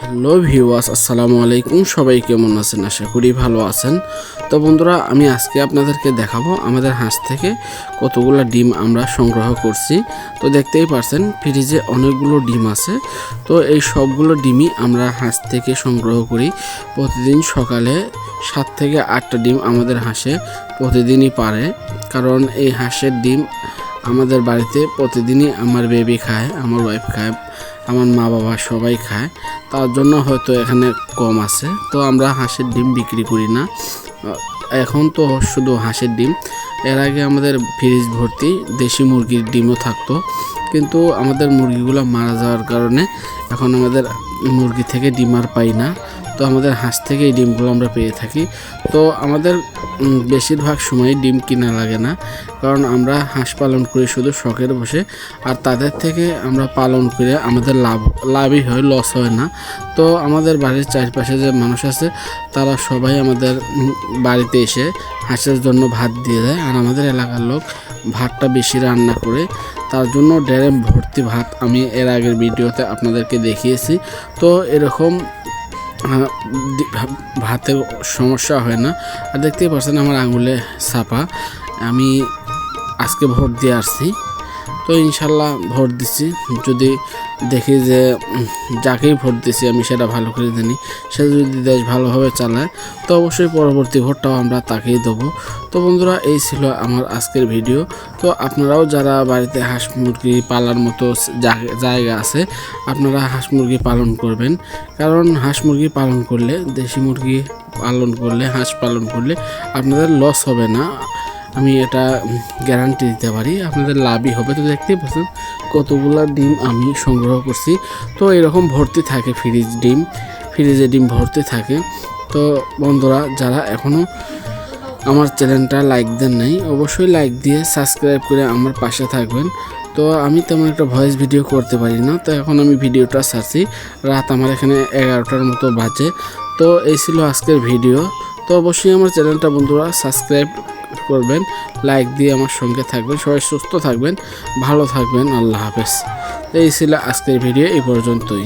Hello viewers, আসসালামু আলাইকুম। সবাই কেমন আছেন? আশা করি ভালো আছেন। তো বন্ধুরা, আমি আজকে আপনাদেরকে দেখাবো আমাদের হাঁস থেকে কতগুলো ডিম আমরা সংগ্রহ করছি। তো দেখতেই পারছেন ফ্রিজে অনেকগুলো ডিম আছে। তো এই সবগুলো ডিমই আমরা হাঁস থেকে সংগ্রহ করি। প্রতিদিন সকালে 7 থেকে 8টা ডিম আমাদের হাঁসে প্রতিদিনই পারে। কারণ এই হাঁসের ডিম আমাদের বাড়িতে প্রতিদিনই আমার বেবি খায়, আমার ওয়াইফ খায়, আমার মা বাবা সবাই খায়। তার জন্য হয়তো এখানে কম আছে। তো আমরা হাঁসের ডিম বিক্রি করি না, এখন তো শুধু হাঁসের ডিম। এর আগে আমাদের ফ্রিজ ভর্তি দেশি মুরগির ডিমও থাকতো, কিন্তু আমাদের মুরগিগুলো মারা যাওয়ার কারণে এখন আমাদের মুরগি থেকে ডিম আর পাই না। তো আমাদের হাঁস থেকে এই ডিমগুলো আমরা পেয়ে থাকি। তো আমাদের বেশিরভাগ সময় ডিম কিনা লাগে না, কারণ আমরা হাঁস পালন করি শুধু শখের বসে। আর তাদের থেকে আমরা পালন করে আমাদের লাভই হয়, লস হয় না। তো আমাদের বাড়ির চারপাশে যে মানুষ আছে তারা সবাই আমাদের বাড়িতে এসে হাঁসের জন্য ভাত দিয়ে দেয়। আর আমাদের এলাকার লোক ভাতটা বেশি রান্না করে, তার জন্য ড্যাম ভর্তি ভাত আমি এর আগের ভিডিওতে আপনাদেরকে দেখিয়েছি। তো এরকম ভাতে সমস্যা হয় না। আর দেখতেই পাচ্ছেন আমার আঙুলে ছাপা, আমি আজকে ভোট দিয়ে আসছি। তো ইনশাল্লাহ ভোট দিচ্ছি, যদি দেখি যে যাকেই ভোট দিচ্ছি আমি সেটা ভালো করে জানি, সে যদি দেশ ভালোভাবে চালায় তো অবশ্যই পরবর্তী ভোটটাও আমরা তাকেই দেবো। তো বন্ধুরা, এই ছিল আমার আজকের ভিডিও। তো আপনারাও যারা বাড়িতে হাঁস মুরগি পালার মতো জায়গা আছে, আপনারা হাঁস মুরগি পালন করবেন। কারণ হাঁস মুরগি পালন করলে, দেশি মুরগি পালন করলে, হাঁস পালন করলে আপনাদের লস হবে না, আমি এটা গ্যারান্টি দিতে পারি, আপনাদের লাভই হবে। তো দেখতেই পাচ্ছেন কতগুলো ডিম আমি সংগ্রহ করছি। তো এরকম ভর্তি থাকে ফ্রিজে ডিম ভর্তি থাকে। তো বন্ধুরা, যারা এখনও আমার চ্যানেলটা লাইক দেন নাই, অবশ্যই লাইক দিয়ে সাবস্ক্রাইব করে আমার পাশে থাকবেন। তো আমি তেমন একটা ভয়েস ভিডিও করতে পারি না, তো এখন আমি ভিডিওটা ছাড়ছি, রাত আমার এখানে 11টার মতো বাজে। তো এই ছিল আজকের ভিডিও। তো অবশ্যই আমার চ্যানেলটা বন্ধুরা সাবস্ক্রাইব করবেন, লাইক দিয়ে আমার সঙ্গে থাকবেন। সবাই সুস্থ থাকবেন, ভালো থাকবেন। আল্লাহ হাফেজ। এই ছিল আজকের ভিডিও, এই পর্যন্তই।